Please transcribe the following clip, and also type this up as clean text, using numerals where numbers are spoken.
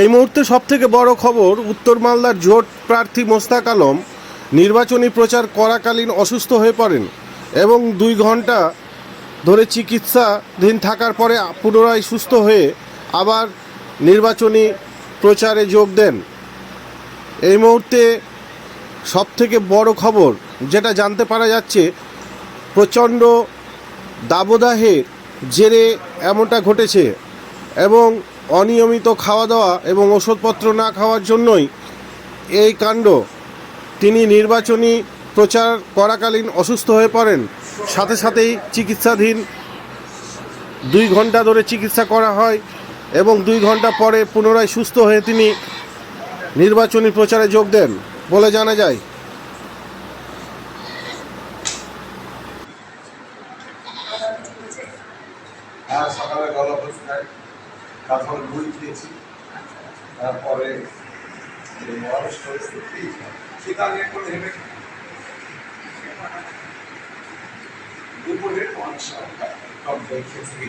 এই মুহূর্তে সবথেকে বড় খবর, উত্তর মালদার জোট প্রার্থী মোস্তাক আলম নির্বাচনী প্রচার করাকালীন অসুস্থ হয়ে পড়েন এবং 2 ঘন্টা ধরে চিকিৎসাধীন থাকার পরে পুনরায় সুস্থ হয়ে আবার নির্বাচনী প্রচারে যোগ দেন। এই মুহূর্তে সবথেকে বড় খবর যেটা জানতে পারা যাচ্ছে, প্রচণ্ড দাবদাহের জেরে এমনটা ঘটেছে এবং অনিয়মিত খাওয়া দাওয়া এবং ওষুধপত্র না খাওয়ার জন্যই এই কাণ্ড। তিনি নির্বাচনী প্রচার করাকালীন অসুস্থ হয়ে পড়েন, সাথে সাথেই চিকিৎসাধীন 2 ঘন্টা ধরে চিকিৎসা করা হয় এবং 2 ঘন্টা পরে পুনরায় সুস্থ হয়ে তিনি নির্বাচনী প্রচারে যোগ দেন বলে জানা যায়। সকালে গলা বসে তারপরে বই খেয়েছি, তারপরে সেটা নিয়ে করে হেঁটে দুপুরে 5 ঘন্টা কম খেয়েছি।